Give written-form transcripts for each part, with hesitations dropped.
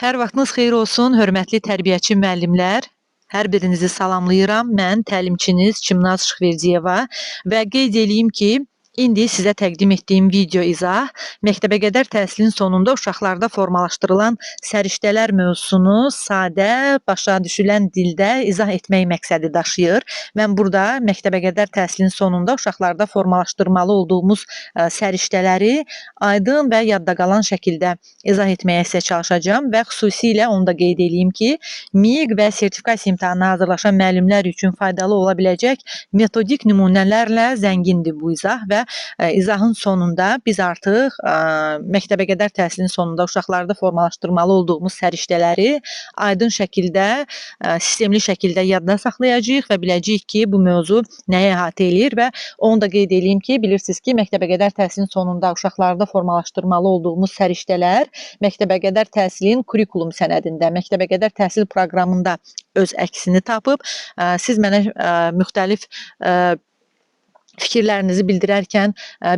Hər vaxtınız xeyir olsun, hörmətli tərbiyəçi müəllimlər. Hər birinizi salamlayıram. Mən təlimçiniz Çimnaz Şıxverdiyeva və qeyd edeyim ki, indi sizə təqdim etdiyim video izah məktəbəqədər təhsilin sonunda uşaqlarda formalaşdırılan səriştələr mövzusunu sadə, başa düşülən dildə izah etmək məqsədi daşıyır. Mən burada məktəbəqədər təhsilin sonunda uşaqlarda formalaşdırmalı olduğumuz səriştələri aydın və yadda qalan şəkildə izah etməyə sizə çalışacağım və xüsusilə onu da qeyd edeyim ki, MİQ və sertifikasiya imtahanına hazırlaşan müəllimlər üçün faydalı ola biləcək metodik nümunələrlə zəngindir bu izah və izahın sonunda biz artıq məktəbəqədər təhsilin sonunda uşaqlarda formalaşdırmalı olduğumuz səriştələri aydın şəkildə, sistemli şəkildə yadda saxlayacağıq və biləcəyik ki, bu mövzu nəyə əhatə eləyir və onu da qeyd edeyim ki, bilirsiniz ki, məktəbəqədər təhsilin sonunda uşaqlarda formalaşdırmalı olduğumuz səriştələr məktəbəqədər təhsilin kurikulum sənədində, məktəbəqədər təhsil proqramında öz əksini tapıb. Siz mənə müxtəlif fikirlərinizi bildirərkən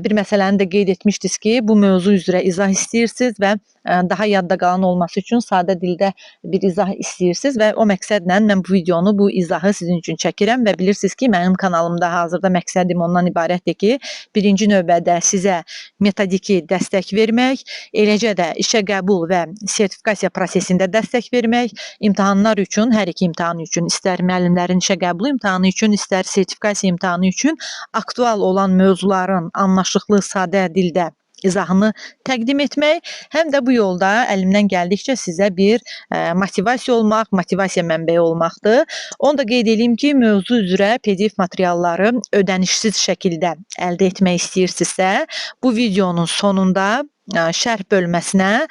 bir məsələni də qeyd etmişdiniz ki, bu mövzu üzrə izah istəyirsiniz və daha yadda qalan olması üçün sadə dildə bir izah istəyirsiniz və o məqsədlə mən bu videonu, bu izahı sizin üçün çəkirəm və bilirsiniz ki, mənim kanalımda hazırda məqsədim ondan ibarətdir ki, birinci növbədə sizə metodiki dəstək vermək, eləcə də işə qəbul və sertifikasiya prosesində dəstək vermək, imtahanlar üçün, hər iki imtahan üçün, istər müəllimlərin işə qəbulu imtahanı üçün, istər sertifikasiya imtahanı üçün aktual olan mövzuların anlaşılıqlı, sadə dildə izahını təqdim etmək, həm də bu yolda əlimdən gəldikcə sizə bir motivasiya olmaq, motivasiya mənbəyi olmaqdır. Onu da qeyd edeyim ki, mövzu üzrə PDF materialları ödənişsiz şəkildə əldə etmək istəyirsinizsə, bu videonun sonunda şərh bölməsinə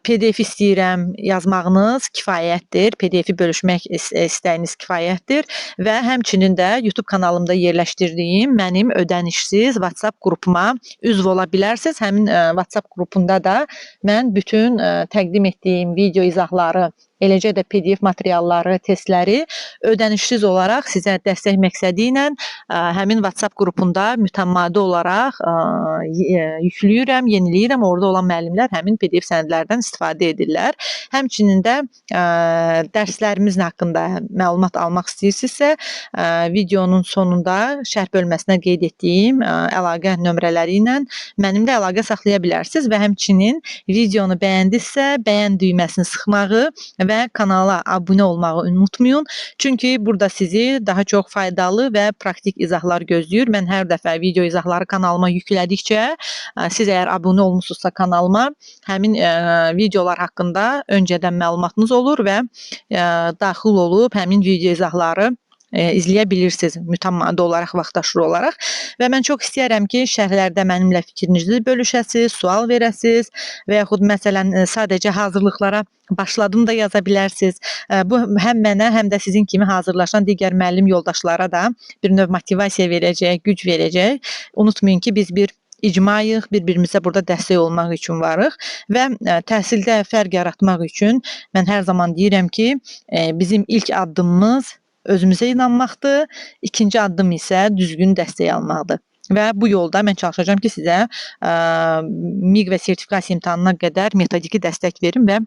PDF istəyirəm yazmağınız kifayətdir, PDF-i bölüşmək istəyiniz kifayətdir və həmçinin də YouTube kanalımda yerləşdirdiyim mənim ödənişsiz WhatsApp qrupuma üzv ola bilərsiniz. Həmin WhatsApp qrupunda da mən bütün təqdim etdiyim video izahları, eləcə də PDF materialları, testləri ödənişsiz olaraq sizə dəstək məqsədi ilə həmin WhatsApp qrupunda mütəmadi olaraq yükləyirəm, yeniləyirəm. Orada olan müəllimlər həmin PDF sənədlərdən istifadə edirlər. Həmçinin də dərslərimiz haqqında məlumat almaq istəyirsinizsə, videonun sonunda şərh bölməsinə qeyd etdiyim əlaqə nömrələri ilə mənimlə əlaqə saxlaya bilərsiniz və həmçinin videonu bəyəndinizsə, bəyən düyməsini sıxmağı və kanala abunə olmağı unutmayın. Çünki burada sizi daha çox faydalı və praktik izahlar gözləyir. Mən hər dəfə video izahları kanalıma yüklədikcə, siz əgər abunə olmusunuzsa kanalıma, həmin videolar haqqında öncədən məlumatınız olur və daxil olub həmin video izahları izləyə bilirsiniz mütəmadi olaraq, vaxtaşırı olaraq və mən çox istəyərəm ki, şərhlərdə mənimlə fikrinizi bölüşəsiz, sual verəsiz və yaxud məsələn sadəcə hazırlıqlara başladım da yaza bilərsiniz. Bu həm mənə, həm də sizin kimi hazırlaşan digər müəllim yoldaşlara da bir növ motivasiya verəcək, güc verəcək. Unutmayın ki, biz bir icmayıq, bir-birimizə burada dəstək olmaq üçün varıq və təhsildə fərq yaratmaq üçün mən hər zaman deyirəm ki, bizim ilk addımımız özümüzə inanmaqdır, ikinci addım isə düzgün dəstək almaqdır. Və bu yolda mən çalışacağam ki, sizə MİQ və sertifikasiya imtahanına qədər metodiki dəstək verim və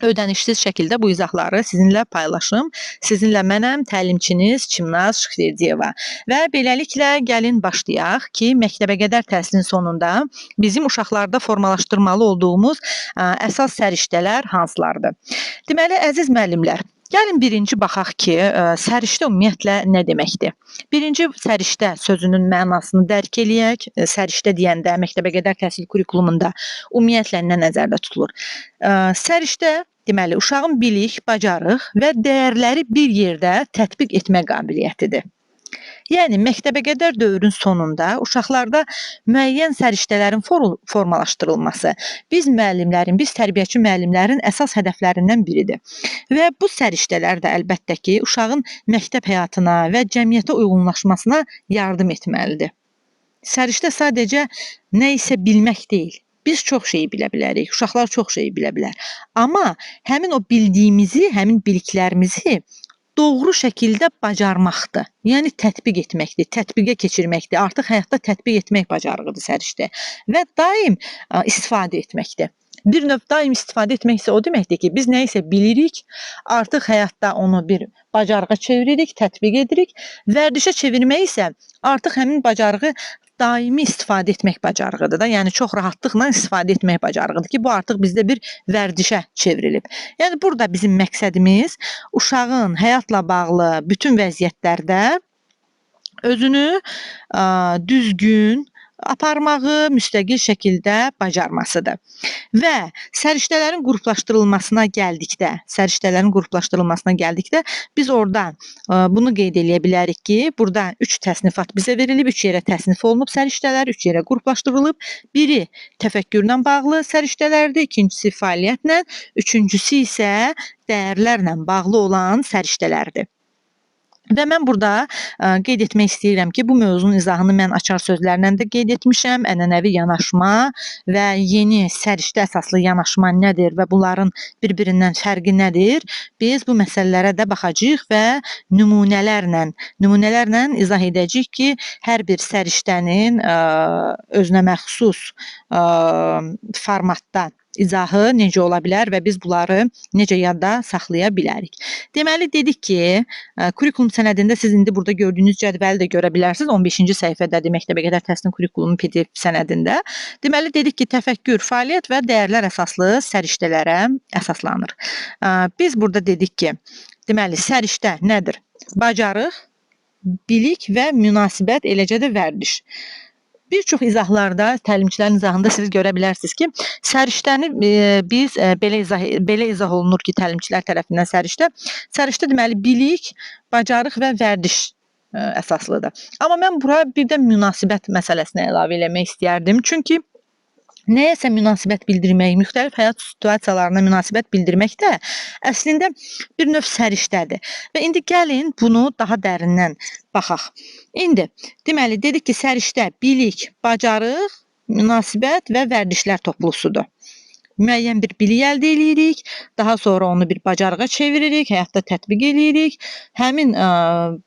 ödənişsiz şəkildə bu izahları sizinlə paylaşım. Sizinlə mənəm, təlimçiniz Çimnaz Şıxverdiyeva. Və beləliklə gəlin başlayaq ki, məktəbəqədər təhsilin sonunda bizim uşaqlarda formalaşdırmalı olduğumuz əsas səriştələr hansılardır? Deməli, əziz müəllimlər, gəlin birinci baxaq ki, səriştə ümumiyyətlə nə deməkdir? Birinci səriştə sözünün mənasını dərk eləyək. Səriştə deyəndə məktəbəqədər təhsil kurikulumunda ümumiyyətlə nə nəzərdə tutulur? Səriştə deməli uşağın bilik, bacarıq və dəyərləri bir yerdə tətbiq etmə qabiliyyətidir. Yəni, məktəbəqədər dövrün sonunda uşaqlarda müəyyən səriştələrin formalaşdırılması biz müəllimlərin, biz tərbiyəçi müəllimlərin əsas hədəflərindən biridir. Və bu səriştələr də əlbəttə ki, uşağın məktəb həyatına və cəmiyyətə uyğunlaşmasına yardım etməlidir. Səriştə sadəcə nə isə bilmək deyil. Biz çox şeyi bilə bilərik, uşaqlar çox şeyi bilə bilər. Amma həmin o bildiyimizi, həmin biliklərimizi doğru şəkildə bacarmaqdır. Yəni tətbiq etməkdir, tətbiqə keçirməkdir. Artıq həyatda tətbiq etmək bacarığıdır səriştə və daim istifadə etməkdir. Bir növ daim istifadə etmək isə o deməkdir ki, biz nə isə bilirik, artıq həyatda onu bir bacarığa çeviririk, tətbiq edirik. Vərdişə çevirmək isə artıq həmin bacarığı daimi istifadə etmək bacarığıdır da. Yəni çox rahatlıqla istifadə etmək bacarığıdır ki, bu artıq bizdə bir vərdişə çevrilib. Yəni burada bizim məqsədimiz uşağın həyatla bağlı bütün vəziyyətlərdə özünü düzgün aparmağı müstəqil şəkildə bacarmasıdır. Və səriştələrin qruplaşdırılmasına gəldikdə biz orada bunu qeyd eləyə bilərik ki, burada 3 təsnifat bizə verilib, 3 yerə təsnif olunub səriştələr, 3 yerə qruplaşdırılıb. Biri təfəkkürlə bağlı səriştələrdir, ikincisi fəaliyyətlə, üçüncüsü isə dəyərlərlə bağlı olan səriştələrdir. Və mən burada qeyd etmək istəyirəm ki, bu mövzunun izahını mən açar sözlərlə də qeyd etmişəm. Ənənəvi yanaşma və yeni səriştə əsaslı yanaşma nədir və bunların bir-birindən fərqi nədir? Biz bu məsələlərə də baxacağıq və nümunələrlə izah edəcəyik ki, hər bir səriştənin özünə məxsus formatda izahı necə ola bilər və biz bunları necə yadda saxlaya bilərik. Deməli, dedik ki, kurikulum sənədində siz indi burada gördüyünüz cədvəli də görə bilərsiniz. 15-ci səhifədədir Məktəbəqədər Təhsilin kurikulumun PDF sənədində. Deməli, dedik ki, təfəkkür, fəaliyyət və dəyərlər əsaslı səriştələrə əsaslanır. Biz burada dedik ki, deməli, səriştə nədir? Bacarıq, bilik və münasibət, eləcə də vərdiş. Bir çox izahlarda, təlimçilərin izahında siz görə bilərsiniz ki, səriştəni biz belə izah olunur ki, təlimçilər tərəfindən səriştə deməli bilik, bacarıq və vərdiş əsaslıdır. Amma mən bura bir də münasibət məsələsini əlavə eləmək istəyərdim. Çünki nəyəsə münasibət bildirmək, müxtəlif həyat situasiyalarına münasibət bildirmək də əslində bir növ səriştədir. Və indi gəlin bunu daha dərindən baxaq. İndi deməli dedik ki, səriştə bilik, bacarıq, münasibət və vərdişlər toplusudur. Müəyyən bir bilik əldə edirik, daha sonra onu bir bacarığa çeviririk, həyatda tətbiq edirik. Həmin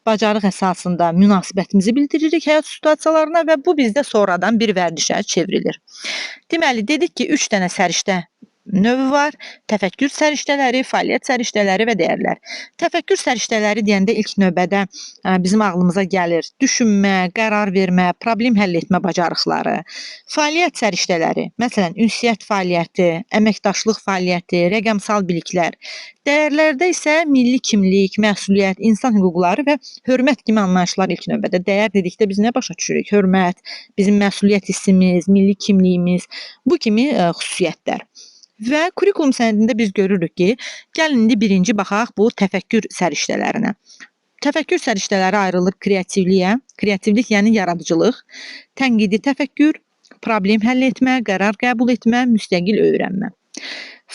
bacarıq əsasında münasibətimizi bildiririk həyat situasiyalarına və bu bizdə sonradan bir vərdişə çevrilir. Deməli, dedik ki, 3 dənə səriştə növü var. Təfəkkür səriştələri, fəaliyyət səriştələri və dəyərlər. Təfəkkür səriştələri deyəndə ilk növbədə bizim ağlımıza gəlir düşünmə, qərar vermə, problem həll etmə bacarıqları. Fəaliyyət səriştələri, məsələn, ünsiyyət fəaliyyəti, əməkdaşlıq fəaliyyəti, rəqəmsal biliklər. Dəyərlərdə isə milli kimlik, məsuliyyət, insan hüquqları və hörmət kimi anlayışlar ilk növbədə. Dəyər dedikdə biz nə başa düşürük? Hörmət, bizim məsuliyyət hissimiz, milli kimliyimiz, bu kimi xüsusiyyətlər. Və kurikulum sənədində biz görürük ki, gəlin indi birinci baxaq bu təfəkkür səriştələrinə. Təfəkkür səriştələri ayrılır kreativliyə, kreativlik yəni yaradıcılıq, tənqidi təfəkkür, problem həll etmə, qərar qəbul etmə, müstəqil öyrənmə.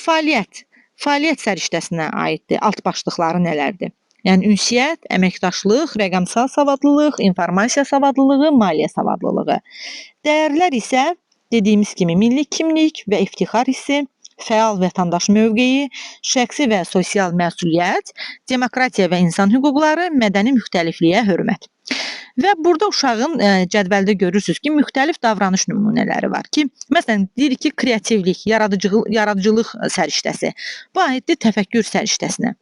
Fəaliyyət səriştəsinə aiddir. Alt başlıqları nələrdir? Yəni ünsiyyət, əməkdaşlıq, rəqəmsal savadlılıq, informasiya savadlılığı, maliyyə savadlılığı. Dəyərlər isə dediyimiz kimi milli kimlik və iftixar hissi, fəal vətəndaş mövqeyi, şəxsi və sosial məsuliyyət, demokratiya və insan hüquqları, mədəni müxtəlifliyə hörmət. Və burada uşağın cədvəldə görürsünüz ki, müxtəlif davranış nümunələri var ki, məsələn, deyirik ki, kreativlik, yaradıcılıq səriştəsi. Bu aiddir təfəkkür səriştəsinə.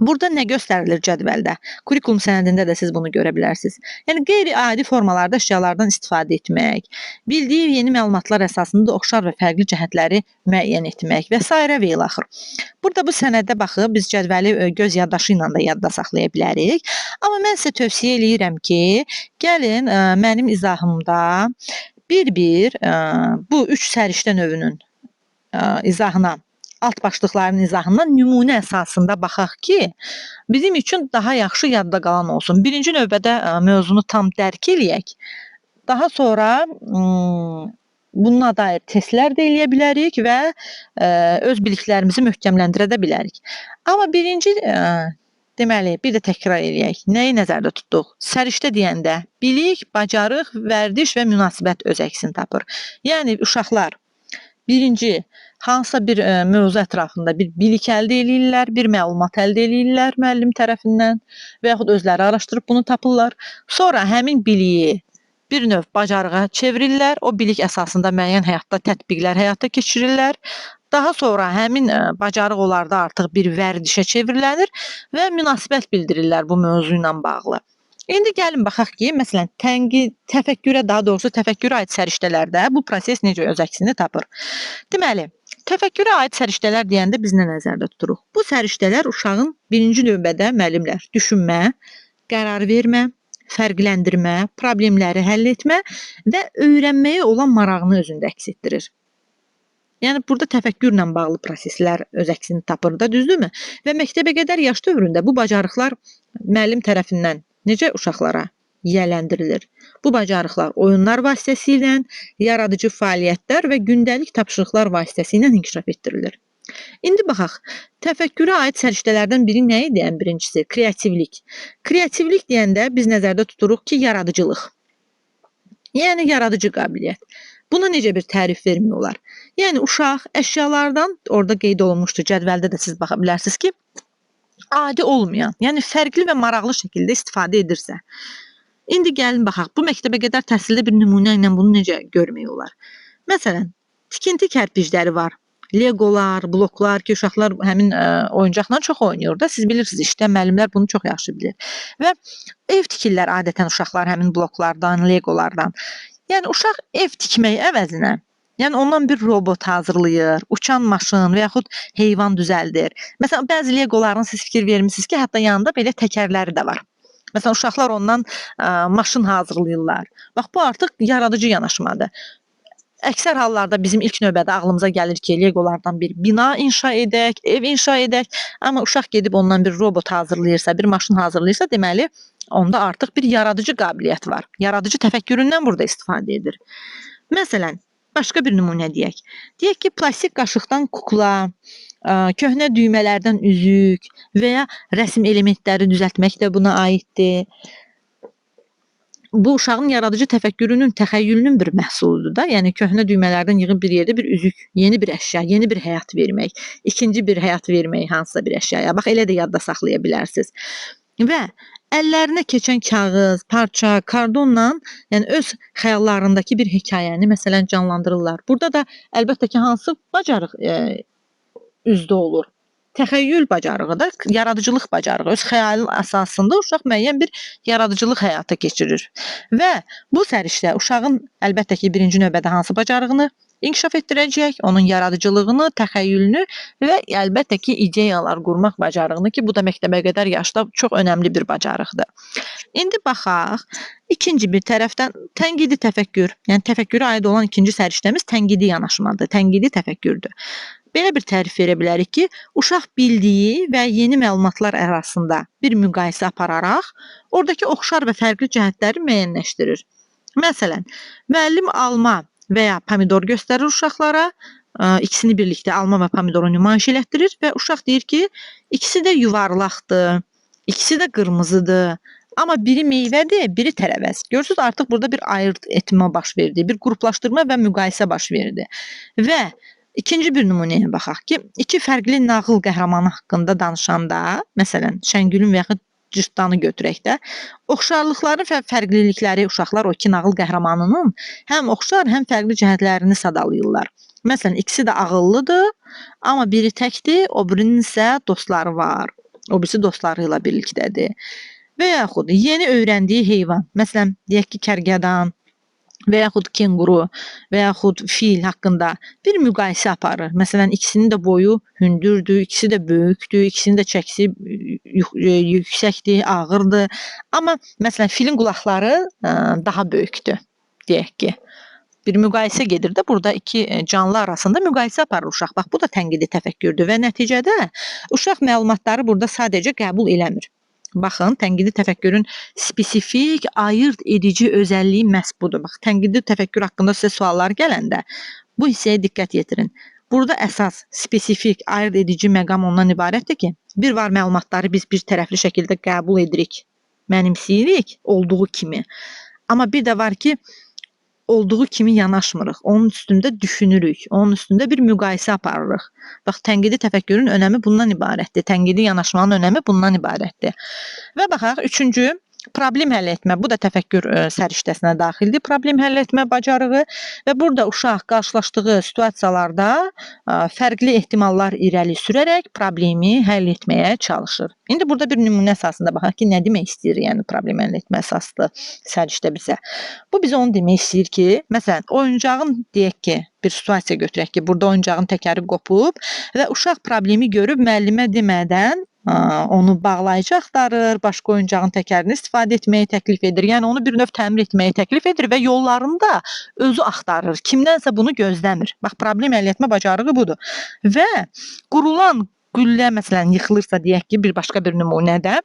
Burada nə göstərilir cədvəldə? Kurikulum sənədində də siz bunu görə bilərsiniz. Yəni, qeyri-adi formalarda əşyalardan istifadə etmək, bildiyi yeni məlumatlar əsasında oxşar və fərqli cəhətləri müəyyən etmək və s. və ilaxır. Burada bu sənəddə baxıb biz cədvəli göz yaddaşı ilə də yadda saxlaya bilərik. Amma mən sizə tövsiyə eləyirəm ki, gəlin mənim izahımda bir-bir bu 3 səriştə növünün izahına, alt başlıqların izahından nümunə əsasında baxaq ki, bizim üçün daha yaxşı yadda qalan olsun. Birinci növbədə mövzunu tam dərk eləyək. Daha sonra bununla dair testlər də eləyə bilərik və öz biliklərimizi möhkəmləndirə də bilərik. Amma birinci, deməli, bir də təkrar eləyək. Nəyi nəzərdə tutduq? Səriştə deyəndə bilik, bacarıq, vərdiş və münasibət öz əksini tapır. Yəni, uşaqlar birinci, hansısa bir mövzu ətrafında bir bilik əldə eləyirlər, bir məlumat əldə eləyirlər müəllim tərəfindən və yaxud özləri araşdırıb bunu tapırlar. Sonra həmin biliyi bir növ bacarığa çevirirlər. O bilik əsasında müəyyən həyatda tətbiqlər həyata keçirirlər. Daha sonra həmin bacarıq onlarda artıq bir vərdişə çevrilənir və münasibət bildirirlər bu mövzu ilə bağlı. İndi gəlin baxaq ki, məsələn, təfəkkürə, daha doğrusu təfəkkürə aid səriştələrdə bu proses necə öz əksini tapır. Deməli, təfəkkürə aid səriştələr deyəndə biz nə nəzərdə tuturuq? Bu səriştələr uşağın birinci növbədə müəllimlər düşünmə, qərar vermə, fərqləndirmə, problemləri həll etmə və öyrənməyə olan marağını özündə əks etdirir. Yəni burada təfəkkürlə bağlı proseslər öz əksini tapır da, düzdürmü? Və məktəbə qədər yaş dövründə bu bacarıqlar müəllim tərəfindən necə uşaqlara yiyələndirilir? Bu bacarıqlar oyunlar vasitəsilə, yaradıcı fəaliyyətlər və gündəlik tapşırıqlar vasitəsilə inkişaf etdirilir. İndi baxaq, təfəkkürə aid səriştələrdən biri nə idi? Ən birincisi, kreativlik. Kreativlik deyəndə biz nəzərdə tuturuq ki, yaradıcılıq. Yəni yaradıcı qabiliyyət. Buna necə bir tərif vermək olar? Yəni uşaq əşyalardan, orada qeyd olunmuşdur, cədvəldə də siz baxa bilərsiniz ki, adi olmayan, yəni fərqli və maraqlı şəkildə istifadə edirsə. İndi gəlin baxaq, bu məktəbə qədər təhsildə bir nümunə ilə bunu necə görmək olar? Məsələn, tikinti kərpicləri var, legolar, bloklar ki, uşaqlar həmin oyuncaqla çox oynayır da, siz bilirsiniz, işdə müəllimlər bunu çox yaxşı bilir. Və ev tikirlər adətən uşaqlar həmin bloklardan, legolardan. Yəni uşaq ev tikmək əvəzinə, yəni ondan bir robot hazırlayır, uçan maşın və yaxud heyvan düzəldir. Məsələn, bəzi legoların siz fikir vermisiniz ki, hətta yanında belə təkərləri də var. Məsələn, uşaqlar ondan maşın hazırlayırlar. Bax, bu artıq yaradıcı yanaşmadır. Əksər hallarda bizim ilk növbədə ağlımıza gəlir ki, legolardan bir bina inşa edək, ev inşa edək. Amma uşaq gedib ondan bir robot hazırlayırsa, bir maşın hazırlayırsa, deməli, onda artıq bir yaradıcı qabiliyyət var. Yaradıcı təfəkküründən burada istifadə edir. Məsələn, başqa bir nümunə deyək. Deyək ki, plastik qaşıqdan kukla, köhnə düymələrdən üzük və ya rəsm elementləri düzəltmək də buna aiddir. Bu uşağın yaradıcı təfəkkürünün, təxəyyülünün bir məhsuludur da. Yəni köhnə düymələrdən yığıb bir yerdə bir üzük, yeni bir əşya, yeni bir həyat vermək, ikinci bir həyat vermək hansısa bir əşyaya. Bax, elə də yadda saxlaya bilərsiniz. Və əllərinə keçən kağız, parça, kardonla, yəni öz xəyallarındakı bir hekayəni məsələn canlandırırlar. Burada da əlbəttə ki, hansı bacarıq üzdə olur? Təxəyyül bacarığı da, yaradıcılıq bacarığı. Öz xəyalın əsasında uşaq müəyyən bir yaradıcılıq həyata keçirir. Və bu səriştə uşağın əlbəttə ki, birinci növbədə hansı bacarığını inkişaf etdirəcək, onun yaradıcılığını, təxəyyülünü və əlbəttə ki, ideyalar qurmaq bacarığını ki, bu da məktəbə qədər yaşda çox önəmli bir bacarıqdır. İndi baxaq, ikinci bir tərəfdən tənqidi təfəkkür, yəni təfəkkürə aid olan ikinci səriştəmiz tənqidi yanaşmadır, tənqidi təfəkkürdür. Belə bir tərif verə bilərik ki, uşaq bildiyi və yeni məlumatlar arasında bir müqayisə apararaq, oradakı oxşar və fərqli cəhətləri müəyyənləşdirir. Məsələn, müəllim alma və ya pomidor göstərir uşaqlara, ikisini birlikdə alma və pomidoru nümayiş elətdirir və uşaq deyir ki, ikisi də yuvarlaqdır, ikisi də qırmızıdır, amma biri meyvədir, biri tərəvəz. Görürsünüz, artıq burada bir ayırt etmə baş verdi, bir qruplaşdırma və müqayisə baş verdi. Və İkinci bir nümunəyə baxaq ki, iki fərqli nağıl qəhrəmanı haqqında danışanda, məsələn, Şəngülün və yaxud Cırtdanı götürək də, oxşarlıqları və fərqlilikləri uşaqlar o iki nağıl qəhrəmanının həm oxşar, həm fərqli cəhətlərini sadalayırlar. Məsələn, ikisi də ağıllıdır, amma biri təkdir, o birinin isə dostları var, o birisi dostları ilə birlikdədir. Və yaxud yeni öyrəndiyi heyvan, məsələn, deyək ki, kərgədan, və yaxud kenguru və yaxud fil haqqında bir müqayisə aparır. Məsələn, ikisinin də boyu hündürdür, ikisi də böyükdür, ikisinin də çəkisi yüksəkdir, ağırdır. Amma məsələn, filin qulaqları daha böyükdür, deyək ki. Bir müqayisə gedir də, burada iki canlı arasında müqayisə aparır uşaq. Bax, bu da tənqidi təfəkkürdür və nəticədə uşaq məlumatları burada sadəcə qəbul eləmir. Baxın, tənqidi təfəkkürün spesifik, ayırt edici özəlliyi məhz budur. Bax, tənqidi təfəkkür haqqında sizə suallar gələndə bu hissəyə diqqət yetirin. Burada əsas, spesifik, ayırt edici məqam ondan ibarətdir ki, bir var məlumatları biz bir tərəfli şəkildə qəbul edirik, mənimsiyirik olduğu kimi. Amma bir də var ki, olduğu kimi yanaşmırıq, onun üstündə düşünürük, onun üstündə bir müqayisə aparırıq. Bax, tənqidi təfəkkürün önəmi bundan ibarətdir, tənqidi yanaşmanın önəmi bundan ibarətdir. Və baxaq, üçüncü, problem həll etmə, bu da təfəkkür səriştəsinə daxildir. Problem həll etmə bacarığı və burada uşaq qarşılaşdığı situasiyalarda fərqli ehtimallar irəli sürərək problemi həll etməyə çalışır. İndi burada bir nümunə əsasında baxaq ki, nə demək istəyir, yəni problem həll etmə əsaslı səriştə bizə. Bu bizə onu demək istəyir ki, məsələn, oyuncağın deyək ki, bir situasiya götürək ki, burada oyuncağın təkəri qopub və uşaq problemi görüb müəllimə demədən onu bağlayıcı axtarır, başqa oyuncağın təkərini istifadə etməyi təklif edir. Yəni onu bir növ təmir etməyi təklif edir və yollarında özü axtarır. Kimdənsə bunu gözləmir. Bax, problem həll etmə bacarığı budur. Və qurulan güllə məsələn yıxılırsa deyək ki, bir başqa bir nümunədə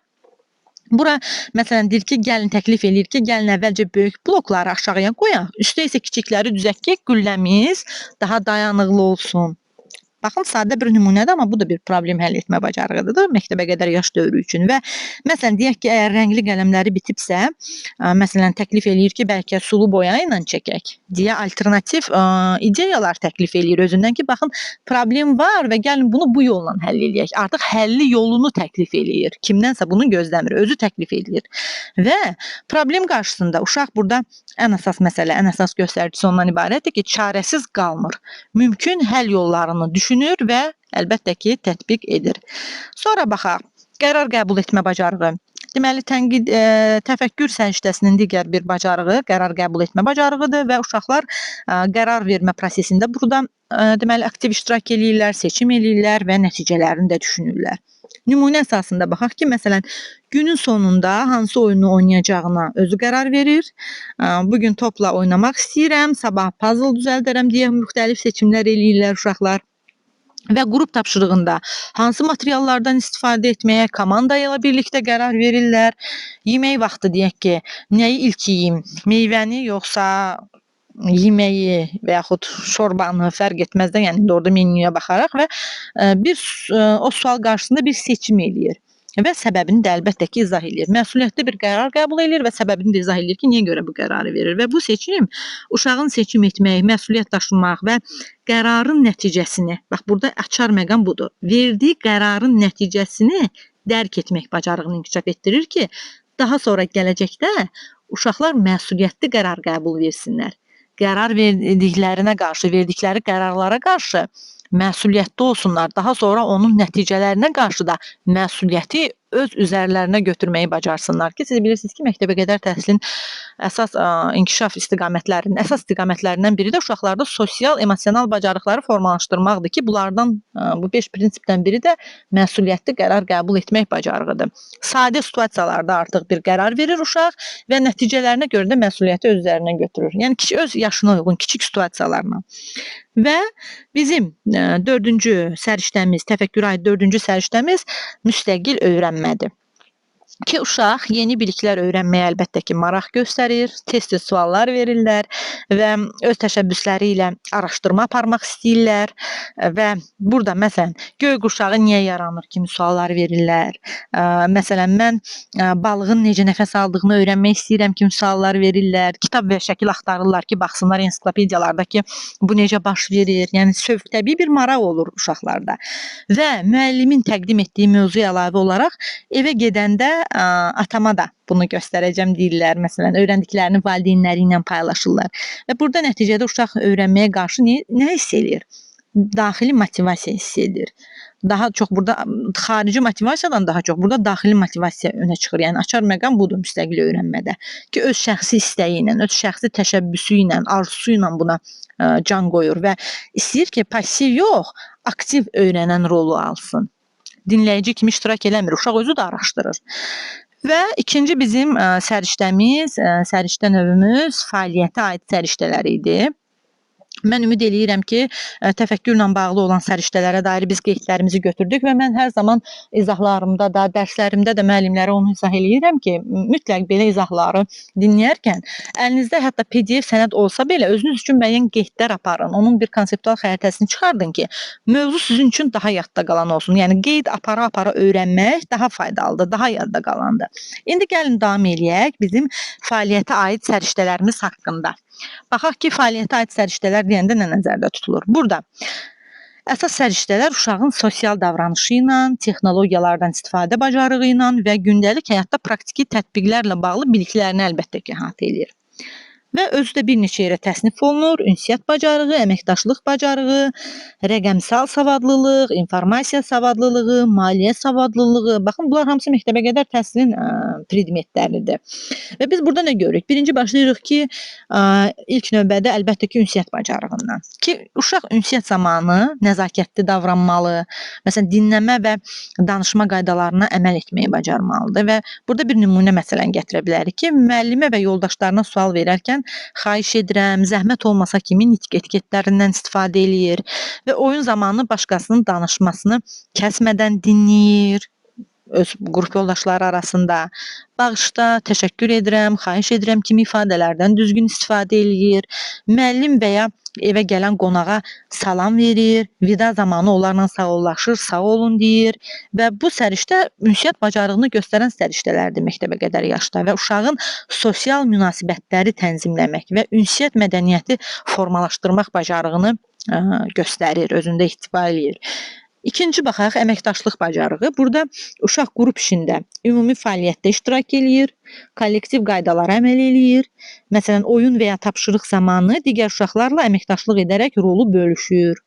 bura məsələn deyir ki, gəlin təklif eləyir ki, gəlin əvvəlcə böyük blokları aşağıya qoyaq, üstə isə kiçikləri düzəltək, gülləmiz daha dayanıqlı olsun. Baxın, sadə bir nümunədir, amma bu da bir problem həll etmə bacarığıdır məktəbə qədər yaş dövrü üçün. Və məsələn, deyək ki, əgər rəngli qələmləri bitibsə, məsələn, təklif eləyir ki, bəlkə sulu boya ilə çəkək deyə alternativ ideyalar təklif eləyir özündən ki, baxın, problem var və gəlin bunu bu yolla həll eləyək. Artıq həlli yolunu təklif eləyir. Kimdənsə bunu gözləmir, özü təklif eləyir. Və problem qarşısında uşaq burada ən əsas məsələ, ən əsas göstəricisi ondan ibarətdir ki, çarəsiz qalmır. Mümkün həll yollarını düşünür və əlbəttə ki, tətbiq edir. Sonra baxaq, qərar qəbul etmə bacarığı. Deməli, təfəkkür səriştəsinin digər bir bacarığı qərar qəbul etmə bacarığıdır və uşaqlar qərar vermə prosesində burada deməli, aktiv iştirak eləyirlər, seçim eləyirlər və nəticələrini də düşünürlər. Nümunə əsasında baxaq ki, məsələn, günün sonunda hansı oyunu oynayacağına özü qərar verir. Bugün topla oynamaq istəyirəm, sabah puzzle düzəldərəm deyə müxtəlif seçimlər eləyirlər uşaqlar. Və qrup tapşırığında hansı materiallardan istifadə etməyə komanda ilə birlikdə qərar verirlər. Yemək vaxtı deyək ki, nəyi ilk yeyim, meyvəni yoxsa yeməyi və yaxud şorbanı fərq etməzdən, yəni orada menyuya baxaraq və o sual qarşısında bir seçim eləyir və səbəbini də əlbəttə ki, izah eləyir. Məsuliyyətli bir qərar qəbul eləyir və səbəbini də izah eləyir ki, niyə görə bu qərarı verir və bu seçim uşağın seçim etmək, məsuliyyət daşımaq və qərarın nəticəsini, bax burada açar məqam budur, verdiyi qərarın nəticəsini dərk etmək bacarığını inkişaf etdirir ki, daha sonra gələcəkdə uşaqlar məsuliyyətli qərar qəbul versinlər. Qərar verdiklərinə qarşı, verdikləri qərarlara qarşı məsuliyyətli olsunlar. Daha sonra onun nəticələrinə qarşı da məsuliyyəti öz üzərlərinə götürməyi bacarsınlar ki, siz bilirsiniz ki, məktəbə qədər təhsilin əsas inkişaf istiqamətlərinin, əsas istiqamətlərindən biri də uşaqlarda sosial, emosional bacarıqları formalaşdırmaqdır ki, bunlardan, bu 5 prinsipdən biri də məsuliyyətli qərar qəbul etmək bacarığıdır. Sadə situasiyalarda artıq bir qərar verir uşaq və nəticələrinə görə də məsuliyyəti öz üzərinə götürür. Yəni, öz yaşına uyğun kiçik situasiyalarla. Və bizim 4-cü səriştəmiz, təfəkkürə aid 4-cü səriştəmiz müstəqil öyrənmədir. Ki, uşaq yeni biliklər öyrənməyə əlbəttə ki, maraq göstərir, tez-tez suallar verirlər və öz təşəbbüsləri ilə araşdırma aparmaq istəyirlər və burada, məsələn, göy qurşağı niyə yaranır kimi suallar verirlər. Məsələn, mən balığın necə nəfəs aldığını öyrənmək istəyirəm kimi suallar verirlər. Kitab və şəkil axtarırlar ki, baxsınlar ensiklopediyalarda ki, bu necə baş verir. Yəni, təbii bir maraq olur uşaqlarda. Və müəllimin təqdim etdiyi mövzuya əlavə olaraq evə gedəndə atama da bunu göstərəcəm deyirlər. Məsələn, öyrəndiklərini valideynləri ilə paylaşırlar. Və burada nəticədə uşaq öyrənməyə qarşı nə hiss edir? Daxili motivasiya hiss edir. Daha çox burada xarici motivasiyadan daha çox burada daxili motivasiya önə çıxır. Yəni, açar məqam budur müstəqil öyrənmədə. Ki, öz şəxsi istəyi ilə, öz şəxsi təşəbbüsü ilə, arzusu ilə buna can qoyur və istəyir ki, passiv yox, aktiv öyrənən rolu alsın. Dinləyici kimi iştirak eləmir, uşaq özü də araşdırır. Və ikinci bizim səriştəmiz, səriştə növümüz fəaliyyətə aid səriştələr idi. Mən ümid eləyirəm ki, təfəkkürlə bağlı olan səriştələrə dair biz qeydlərimizi götürdük və mən hər zaman izahlarımda da, dərslərimdə də müəllimlərə onu izah eləyirəm ki, mütləq belə izahları dinləyərkən əlinizdə hətta PDF sənəd olsa belə özünüz üçün müəyyən qeydlər aparın. Onun bir konseptual xəritəsini çıxardın ki, mövzu sizin üçün daha yadda qalan olsun. Yəni, qeyd apara-apara öyrənmək daha faydalıdır, daha yadda qalandır. İndi gəlin davam eləyək bizim fəaliyyətə aid səriştələrimiz haqqında. Baxaq ki, fəaliyyətə aid səriştələr deyəndə nə nəzərdə tutulur? Burada Əsas səriştələr uşağın sosial davranışı ilə, texnologiyalardan istifadə bacarığı ilə və gündəlik həyatda praktiki tətbiqlərlə bağlı biliklərini əlbəttə ki, əhatə edir. Və özü də bir neçə yerə təsnif olunur. Ünsiyyət bacarığı, əməkdaşlıq bacarığı, rəqəmsal savadlılıq, informasiya savadlılığı, maliyyə savadlılığı. Baxın, bunlar hamısı məktəbə qədər təhsilin predmetləridir. Və biz burada nə görürük? Birinci başlayırıq ki, ilk növbədə əlbəttə ki, ünsiyyət bacarığından. Ki, uşaq ünsiyyət zamanı nəzakətli davranmalı, məsələn, dinləmə və danışma qaydalarına əməl etməyi bacarmalıdır və burada bir nümunə məsələn gətirə bilərik ki, müəllimə və yoldaşlarına sual verərkən xahiş edirəm, zəhmət olmasa kimi nitq etiketlərindən istifadə eləyir və oyun zamanı başqasının danışmasını kəsmədən dinləyir öz qrup yoldaşları arasında. Bağışla, təşəkkür edirəm, xahiş edirəm kimi ifadələrdən düzgün istifadə eləyir. Müəllim və ya evə gələn qonağa salam verir, vida zamanı onlarla sağollaşır, sağ olun deyir və bu səriştə ünsiyyət bacarığını göstərən səriştələrdir məktəbə qədər yaşda və uşağın sosial münasibətləri tənzimləmək və ünsiyyət mədəniyyəti formalaşdırmaq bacarığını göstərir, özündə ihtiva eləyir. İkinci baxaq, əməkdaşlıq bacarığı. Burada uşaq qrup işində ümumi fəaliyyətdə iştirak eləyir, kollektiv qaydalara əməl eləyir. Məsələn, oyun və ya tapşırıq zamanı digər uşaqlarla əməkdaşlıq edərək rolu bölüşür.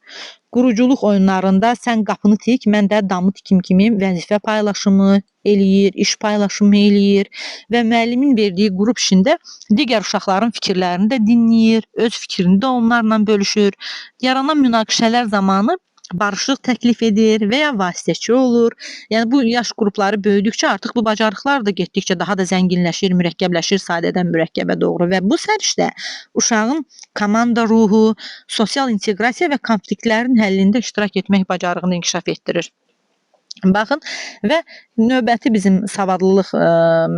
Quruculuq oyunlarında sən qapını tik, mən də damı tikim kimi vəzifə paylaşımı eləyir, iş paylaşımı eləyir və müəllimin verdiyi qrup işində digər uşaqların fikirlərini də dinləyir, öz fikrini də onlarla bölüşür. Yaranan münaqişələr zamanı barışıq təklif edir və ya vasitəçi olur. Yəni bu yaş qrupları böyüdükcə artıq bu bacarıqlar da getdikcə daha da zənginləşir, mürəkkəbləşir, sadədən mürəkkəbə doğru və bu səriştə uşağın komanda ruhu, sosial inteqrasiya və konfliktlərin həllində iştirak etmək bacarığını inkişaf etdirir. Baxın və növbəti bizim savadlılıq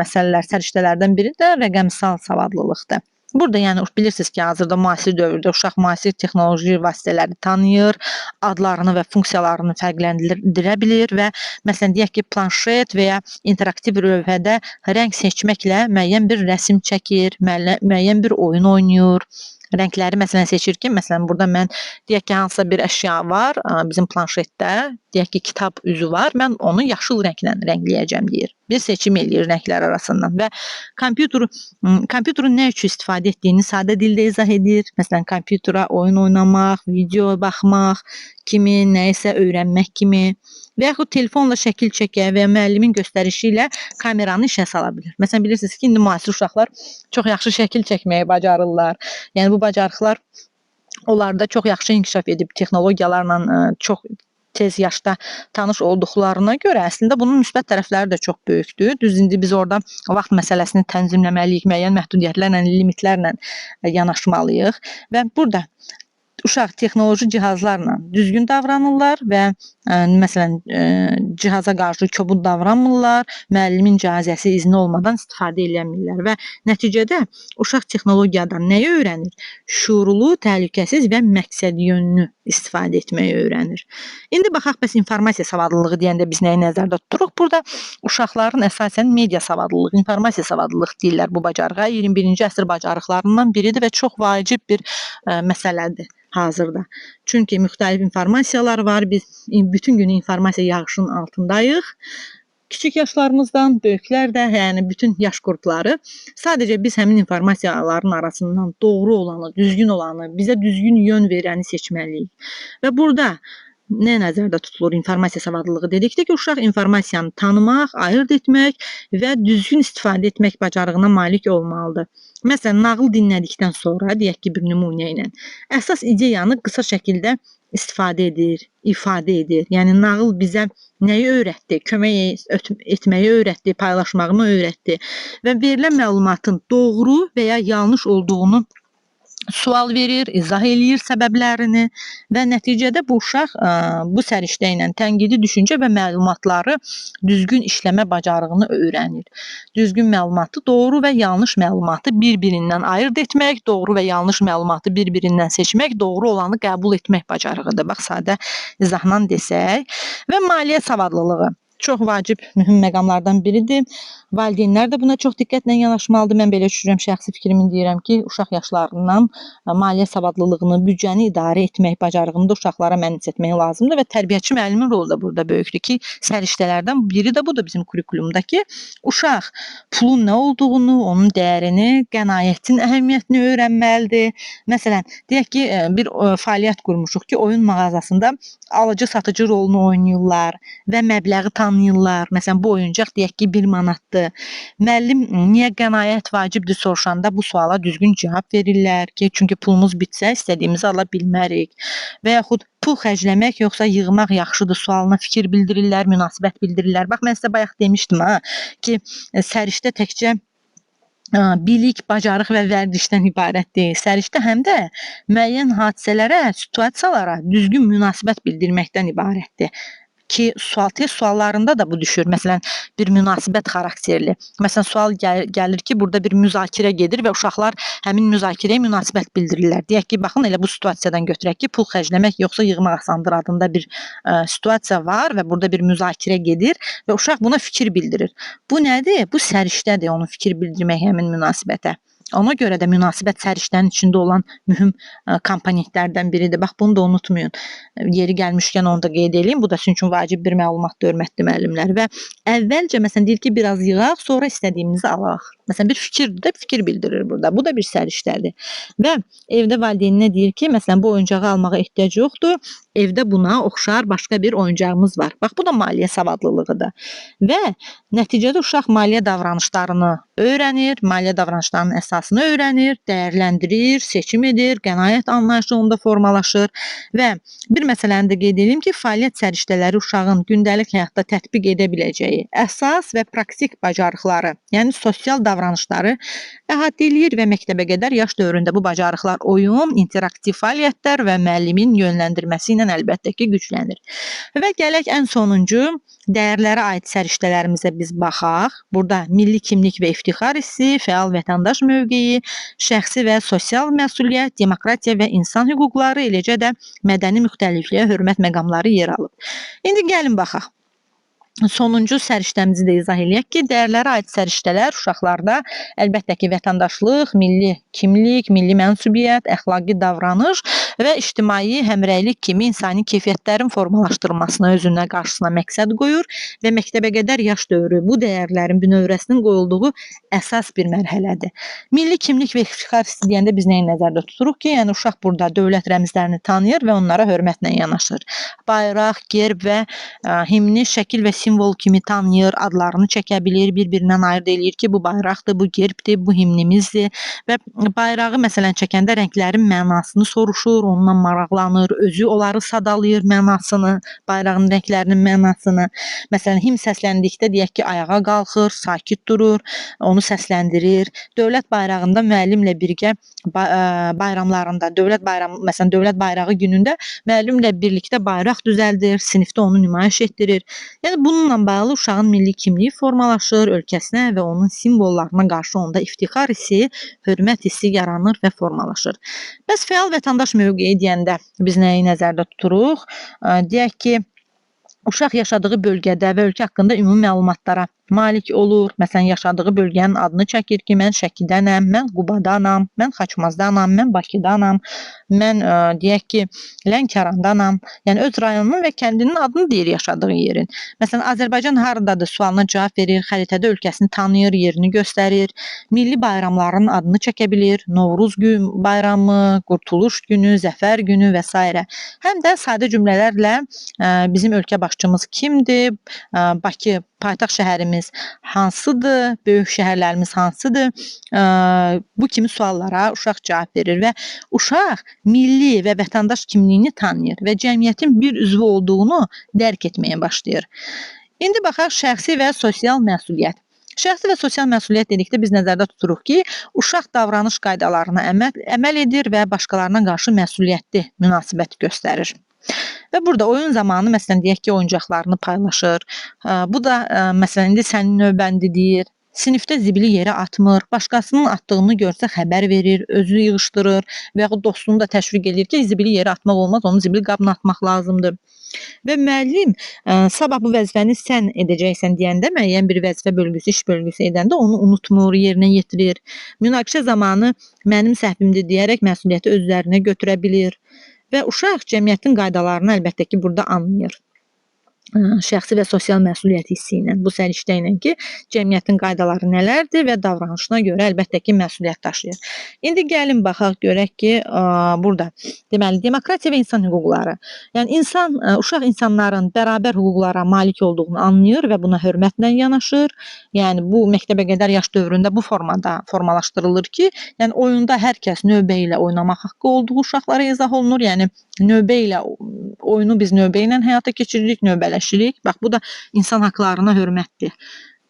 məsələlər, səriştələrdən biri də rəqəmsal savadlılıqdır. Burada yəni bilirsiniz ki, hazırda müasir dövrdə uşaq müasir texnoloji vasitələri tanıyır, adlarını və funksiyalarını fərqləndirə bilir və məsələn deyək ki, planşet və ya interaktiv lövhədə rəng seçməklə müəyyən bir rəsm çəkir, müəyyən bir oyun oynayır. Rəngləri məsələn seçir ki, məsələn burada mən deyək ki, hansısa bir əşya var bizim planşetdə, deyək ki, kitab üzü var, mən onu yaşıl rənglə rəngləyəcəm deyir. Bir seçim eləyir rənglər arasından və kompüterin nə üçün istifadə etdiyini sadə dildə izah edir. Məsələn, kompüterə oyun oynamaq, video baxmaq kimi, nəyisə öyrənmək kimi və yaxud telefonla şəkil çəkə və ya müəllimin göstərişi ilə kameranı işə sala bilir. Məsələn, bilirsiniz ki, indi müasir uşaqlar çox yaxşı şəkil çəkməyi bacarırlar. Yəni bu bacarıqlar onlarda çox yaxşı inkişaf edib texnologiyalarla çox tez yaşda tanış olduqlarına görə əslində bunun müsbət tərəfləri də çox böyükdür. Düz indi biz orada vaxt məsələsini tənzimləməliyik, müəyyən məhdudiyyətlərlə, limitlərlə yanaşmalıyıq və burada uşaq texnoloji cihazlarla düzgün davranırlar və məsələn cihaza qarşı kobud davranmırlar, müəllimin icazəsi, izni olmadan istifadə eləmirlər və nəticədə uşaq texnologiyadan nəyi öyrənir? Şuurlu, təhlükəsiz və məqsədyönlü istifadə etməyi öyrənir. İndi baxaq bəs informasiya savadlılığı deyəndə biz nəyi nəzərdə tuturuq? Burada uşaqların əsasən media savadlılığı, informasiya savadlılığı deyirlər bu bacarığa. 21-ci əsr bacarıqlarından biridir və çox vacib bir məsələdir hazırda. Çünki müxtəlif informasiyalar var. Biz bütün gün informasiya yağışının altındayıq. Kiçik yaşlarımızdan, böyüklər də, yəni bütün yaş qrupları sadəcə biz həmin informasiyaların arasından doğru olanı, düzgün olanı, bizə düzgün yön verəni seçməliyik. Və burada nə nəzərdə tutulur informasiya savadlılığı dedikdə ki, uşaq informasiyanı tanımaq, ayırd etmək və düzgün istifadə etmək bacarığına malik olmalıdır. Məsələn, nağıl dinlədikdən sonra, deyək ki, bir nümunə ilə əsas ideyanı qısa şəkildə istifadə edir, ifadə edir. Yəni nağıl bizə nəyi öyrətdi? Kömək etməyi öyrətdi, paylaşmağı öyrətdi və verilən məlumatın doğru və ya yanlış olduğunu sual verir, izah eləyir səbəblərini və nəticədə bu uşaq bu səriştə ilə tənqidi düşüncə və məlumatları düzgün işləmə bacarığını öyrənir. Düzgün məlumatı, doğru və yanlış məlumatı bir-birindən ayırd etmək, doğru və yanlış məlumatı bir-birindən seçmək, doğru olanı qəbul etmək bacarığıdır. Bax, sadə izahla desək. Və maliyyə savadlılığı. çox vacib, mühüm məqamlardan biridir. Valideynlər də buna çox diqqətlə yanaşmalıdır. Mən belə düşünürəm, şəxsi fikrimi deyirəm ki, uşaq yaşlarından maliyyə savadlılığını, büdcəni idarə etmək bacarığını da uşaqlara mənimsətmək etmək lazımdır və tərbiyəçi müəllimin rolu da burada böyükdür ki, səriştələrdən biri də budur bizim kurikulumdakı. Uşaq pulun nə olduğunu, onun dəyərini, qənaətin əhəmiyyətini öyrənməlidir. Məsələn, deyək ki, bir fəaliyyət qurmuşuq ki, oyun mağazasında alıcı-satıcı rolunu oynayırlar və məbləği tanıyırlar. Məsələn, bu oyuncaq deyək ki, 1 manatdır. Müəllim niyə qənaət vacibdir soruşanda bu suala düzgün cavab verirlər ki, çünki pulumuz bitsə istədiyimizi ala bilmərik. Və yaxud pul xərcləmək yoxsa yığmaq yaxşıdır sualına fikir bildirirlər, münasibət bildirirlər. Bax, mən sizə bayaq demişdim ki, səriştə təkcə bilik, bacarıq və vərdişdən ibarət deyil. Səriştə həm də müəyyən hadisələrə, situasiyalara düzgün münasibət bildirməkdən ibarətdir. Ki, test suallarında da bu düşür. Məsələn, bir münasibət xarakterli. Məsələn, sual gəlir ki, burada bir müzakirə gedir və uşaqlar həmin müzakirəyə münasibət bildirirlər. Deyək ki, baxın, elə bu situasiyadan götürək ki, pul xərcləmək yoxsa yığmaq asandır adında bir situasiya var və burada bir müzakirə gedir və uşaq buna fikir bildirir. Bu nədir? Bu səriştədir, onun fikir bildirmək həmin münasibətə. Ona görə də münasibət səriştənin içində olan mühüm komponentlərdən biridir. Bax, bunu da unutmayın. Yeri gəlmişkən onu da qeyd edeyim. Bu da sizin üçün vacib bir məlumatdır, hörmətli müəllimlər. Və əvvəlcə, məsələn, deyir ki, biraz yığaq, sonra istədiyimizi alaq. Məsələn, bir fikirdir də, fikir bildirir burada. Bu da bir səriştədir. Və evdə valideyninə deyir ki, məsələn, bu oyuncağı almağa ehtiyac yoxdur. Evdə buna oxşar başqa bir oyuncağımız var. Bax, bu da maliyyə savadlılığıdır. Və nəticədə uşaq maliyyə davranışlarını öyrənir, maliyyə davranışlarının əsasını öyrənir, dəyərləndirir, seçim edir, qənaət anlayışı onda formalaşır. Və bir məsələni də qeyd edeyim ki, fəaliyyət səriştələri uşağın gündəlik həyatda tətbiq edə biləcəyi əsas və praktik bacarıqları, yəni sosial davranışları əhatə eləyir və məktəbə qədər yaş dövründə bu bacarıqlar oyun, interaktiv fəaliyyətlər və müəllimin yönləndirməsi ilə əlbəttə ki, güclənir. Və gələk ən sonuncu dəyərlərə aid səriştələrimizə biz baxaq. Burada milli kimlik və iftixar hissi, fəal vətəndaş mövqeyi, şəxsi və sosial məsuliyyət, demokratiya və insan hüquqları, eləcə də mədəni müxtəlifliyə hörmət məqamları yer alıb. İndi gəlin baxaq. Sonuncu səriştəmizi də izah eləyək ki, dəyərlərə aid səriştələr uşaqlarda əlbəttə ki, vətəndaşlıq, milli kimlik, milli mənsubiyyət, əxlaqi davranış və ictimai həmrəylik kimi insani keyfiyyətlərin formalaşdırılmasına özünə qarşısına məqsəd qoyur və məktəbə qədər yaş dövrü bu dəyərlərin bünövrəsinin qoyulduğu əsas bir mərhələdir. Milli kimlik və iftixar hissi deyəndə biz nəyi nəzərdə tuturuq ki, yəni uşaq burada dövlət rəmzlərini tanıyır və onlara hörmətlə yanaşır. Bayraq, gerb və himni şəkil və simvol kimi tanıyır, adlarını çəkə bilir, bir-birindən ayırd eləyir ki, bu bayraqdır, bu gerbdir, bu himnimizdir və bayrağı məsələn çəkəndə rənglərin mənasını soruşur, onunla maraqlanır, özü onları sadalayır mənasını, bayrağın rənglərinin mənasını. Məsələn, himn səsləndikdə deyək ki, ayağa qalxır, sakit durur, onu səsləndirir. Dövlət bayrağında müəllimlə birgə bayramlarında, məsələn, dövlət bayrağı günündə müəllimlə birlikdə bayraq düzəldir, sinifdə onu nümayiş etdirir. Yəni, bununla bağlı uşağın milli kimliyi formalaşır, ölkəsinə və onun simvollarına qarşı onda iftixar hissi, hörmət hissi yaranır və formalaşır. Bəs fəal vətəndaş mövqeyi deyəndə biz nəyi nəzərdə tuturuq? Deyək ki, uşaq yaşadığı bölgədə və ölkə haqqında ümumi məlumatlara malik olur. Məsələn, yaşadığı bölgənin adını çəkir ki, mən Şəkidənəm, mən Qubadanam, mən Xaçmazdanam, mən Bakıdanam, mən deyək ki, Lənkərandanam. Yəni, öz rayonunun və kəndinin adını deyir yaşadığı yerin. Məsələn, Azərbaycan haradadır sualına cavab verir, xəritədə ölkəsini tanıyır, yerini göstərir, milli bayramların adını çəkə bilir, Novruz bayramı, Qurtuluş günü, Zəfər günü və s. Həm də sadə cümlələrlə bizim ölkə başçımız kimdir, Bakı paytaxt şəhərimiz hansıdır, böyük şəhərlərimiz hansıdır, bu kimi suallara uşaq cavab verir və uşaq milli və vətəndaş kimliyini tanıyır və cəmiyyətin bir üzvü olduğunu dərk etməyə başlayır. İndi baxaq şəxsi və sosial məsuliyyət. Şəxsi və sosial məsuliyyət dedikdə biz nəzərdə tuturuq ki, uşaq davranış qaydalarına əməl edir və başqalarına qarşı məsuliyyətli münasibət göstərir. Və burada oyun zamanı, məsələn, deyək ki, oyuncaqlarını paylaşır. Bu da, məsələn, indi sənin növbəndi deyir. sinifdə zibili yerə atmır, başqasının atdığını görsə xəbər verir, özü yığışdırır və yaxud dostunu da təşviq edir ki, zibili yerə atmaq olmaz, onu zibil qabına atmaq lazımdır. Və müəllim sabah bu vəzifəni sən edəcəksən deyəndə müəyyən bir vəzifə bölgüsü, iş bölgüsü edəndə onu unutmur, yerinə yetirir. Münaqişə zamanı mənim səhvimdir deyərək məsuliyyəti öz üzərinə götürə bilir və uşaq cəmiyyətin qaydalarını əlbəttə ki, burada anlayır. Şəxsi və sosial məsuliyyət hissi ilə, bu səriştə ilə ki, cəmiyyətin qaydaları nələrdir və davranışına görə əlbəttə ki, məsuliyyət daşıyır. İndi gəlin baxaq görək ki, burada deməli demokratiya və insan hüquqları. Yəni uşaq insanların bərabər hüquqlara malik olduğunu anlayır və buna hörmətlə yanaşır. Yəni bu məktəbəqədər yaş dövründə bu formada formalaşdırılır ki, yəni oyunda hər kəs növbə ilə oynamaq haqqı olduğu uşaqlara izah olunur. Yəni növbə ilə oyunu biz növbə ilə həyata keçiririk, növbələşirik. Bax bu da insan haqlarına hörmətdir.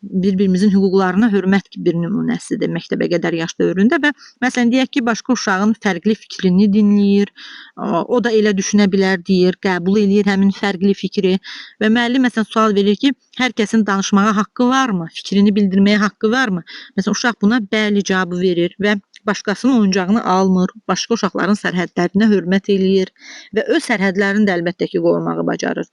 Bir-birimizin hüquqlarına hörmət bir nümunəsidir məktəbəqədər yaş dövründə və məsələn deyək ki, başqa uşağın fərqli fikrini dinləyir, o da elə düşünə bilər deyir, qəbul eləyir həmin fərqli fikri və müəllim məsələn sual verir ki, hər kəsin danışmağa haqqı varmı, fikrini bildirməyə haqqı varmı? Məsələn uşaq buna bəli cavabı verir və başqasının oyuncağını almır, başqa uşaqların sərhədlərinə hörmət eləyir və öz sərhədlərini də əlbəttə ki, qorumağı bacarır.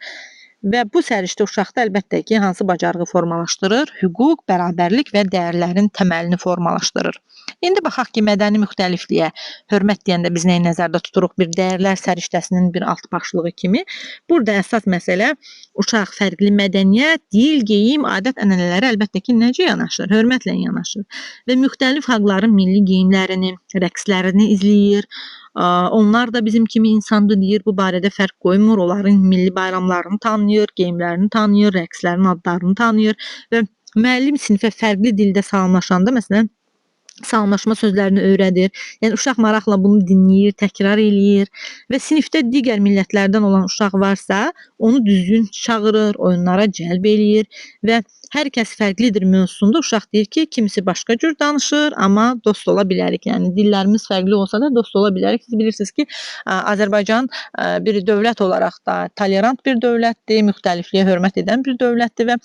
Və bu səriştə uşaqda əlbəttə ki, hansı bacarığı formalaşdırır? Hüquq, bərabərlik və dəyərlərin təməlini formalaşdırır. İndi baxaq ki, mədəni müxtəlifliyə hörmət deyəndə biz nəyi nəzərdə tuturuq? Bir dəyərlər səriştəsinin bir alt başlığı kimi. Burada əsas məsələ uşaq fərqli mədəniyyət, dil, geyim, adət-ənənələri əlbəttə ki, necə yanaşır? Hörmətlə yanaşır və müxtəlif xalqların milli geyimlərini, rəqslərini izləyir. Onlar da bizim kimi insandır deyir, bu barədə fərq qoymur, onların milli bayramlarını tanıyır, geyimlərini tanıyır, rəqslərin adlarını tanıyır və müəllim sinifə fərqli dildə salamlaşanda məsələn salamlaşma sözlərini öyrədir. Yəni uşaq maraqla bunu dinləyir, təkrar eləyir və sinifdə digər millətlərdən olan uşaq varsa, onu düzgün çağırır, oyunlara cəlb eləyir və hər kəs fərqlidir mövzusunda uşaq deyir ki, kimisi başqa cür danışır, amma dost ola bilərik. Yəni dillərimiz fərqli olsa da dost ola bilərik. Siz bilirsiniz ki, Azərbaycan bir dövlət olaraq da tolerant bir dövlətdir, müxtəlifliyə hörmət edən bir dövlətdir və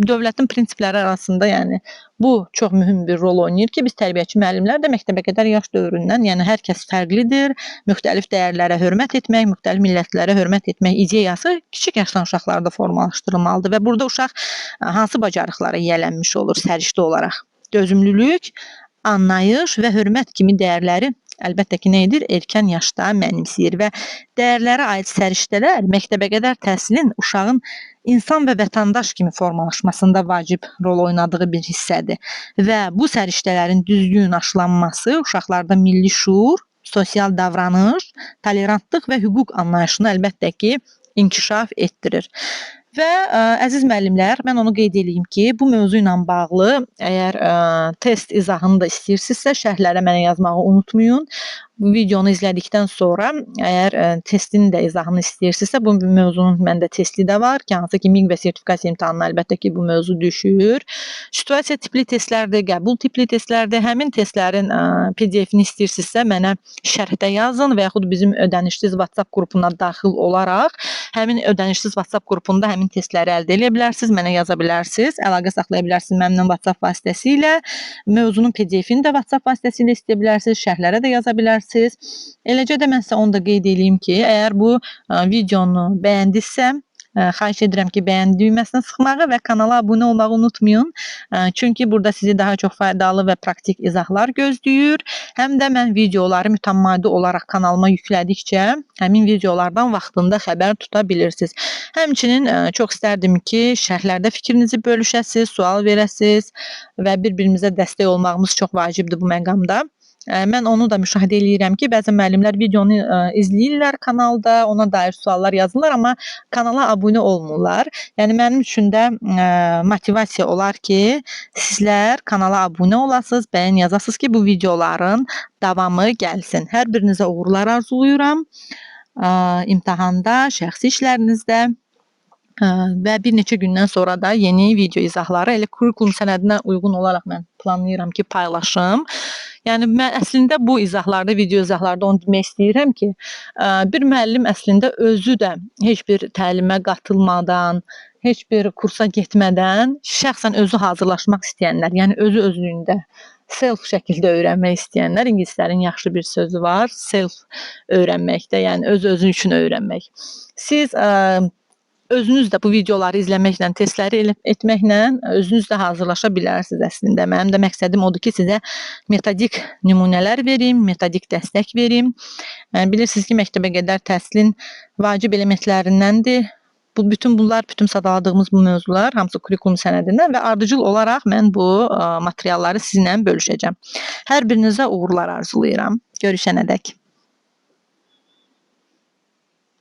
dövlətin prinsipləri arasında yəni bu çox mühüm bir rol oynayır ki, biz tərbiyəçi müəllimlər də məktəbəqədər yaş dövründən, yəni hər kəs fərqlidir, müxtəlif dəyərlərə hörmət etmək, müxtəlif millətlərə hörmət etmək ideyası kiçik yaşdan uşaqlarda formalaşdırılmalıdır və burada uşaq hansı bacarıqlara yiyələnmiş olur səriştə olaraq? Dözümlülük, anlayış və hörmət kimi dəyərləri əlbəttə ki, nə edir? Erkən yaşda mənimsəyir və dəyərlərə aid səriştələr məktəbəqədər təhsilin uşağın insan və vətəndaş kimi formalaşmasında vacib rol oynadığı bir hissədir və bu səriştələrin düzgün aşılanması uşaqlarda milli şuur, sosial davranış, tolerantlıq və hüquq anlayışını əlbəttə ki, inkişaf etdirir. Və əziz müəllimlər, mən onu qeyd edeyim ki, bu mövzu ilə bağlı əgər test izahını da istəyirsinizsə, şərhlərə mənə yazmağı unutmayın. Bu videonu izlədikdən sonra əgər testin də izahını istəyirsinizsə, bu mövzunun məndə testi də var ki, hansı ki, MİQ və sertifikasiya imtahanına əlbəttə ki, bu mövzu düşür. Situasiya tipli testlərdir, qəbul tipli testlərdir. Həmin testlərin PDF-ini istəyirsinizsə, mənə şərhdə yazın və yaxud bizim ödənişsiz WhatsApp qrupuna daxil olaraq həmin ödənişsiz WhatsApp qrupunda həmin testləri əldə edə bilərsiniz, mənə yaza bilərsiniz, əlaqə saxlaya bilərsiniz mənimlə WhatsApp vasitəsilə. Mövzunun PDF-ini də WhatsApp vasitəsilə istəyə bilərsiniz, şərhlərə də yaza bilərsiniz. Eləcə də mən sizə onu da qeyd edeyim ki, əgər bu videonu bəyəndinizsə, xahiş edirəm ki, bəyən düyməsinə sıxmağı və kanala abunə olmağı unutmayın. Çünki burada sizi daha çox faydalı və praktik izahlar gözləyir. Həm də mən videoları mütəmadi olaraq kanalıma yüklədikcə həmin videolardan vaxtında xəbər tuta bilirsiniz. Həmçinin çox istərdim ki, şərhlərdə fikrinizi bölüşəsiz, sual verəsiz və bir-birimizə dəstək olmağımız çox vacibdir bu məqamda. Mən onu da müşahidə eləyirəm ki, bəzən müəllimlər videonu izləyirlər kanalda, ona dair suallar yazırlar, amma kanala abunə olmurlar. Yəni mənim üçün də motivasiya olar ki, sizlər kanala abunə olasınız, bəyən yazasınız ki, bu videoların davamı gəlsin. Hər birinizə uğurlar arzulayıram. İmtahanda, şəxsi işlərinizdə və bir neçə gündən sonra da yeni video izahları elə kurikulum sənədinə uyğun olaraq mən planlayıram ki, paylaşım. Yəni mən əslində bu izahlarda, video izahlarda onu demək istəyirəm ki, bir müəllim əslində özü də heç bir təlimə qatılmadan, heç bir kursa getmədən şəxsən özü hazırlaşmaq istəyənlər, yəni özü özlüyündə self şəkildə öyrənmək istəyənlər, ingilislərin yaxşı bir sözü var, self öyrənməkdə, yəni özü üçün öyrənmək. Siz özünüz də bu videoları izləməklə, testləri etməklə özünüz də hazırlaşa bilərsiniz əslində. Mənim də məqsədim odur ki, sizə metodik nümunələr verim, metodik dəstək verim. Bilirsiniz ki, məktəbə qədər təhsilin vacib elementlərindəndir. Bütün bunlar, bütün sadaladığımız bu mövzular hamısı kurikulum sənədindən və ardıcıl olaraq mən bu materialları sizinlə bölüşəcəm. Hər birinizə uğurlar arzulayıram. Görüşənədək.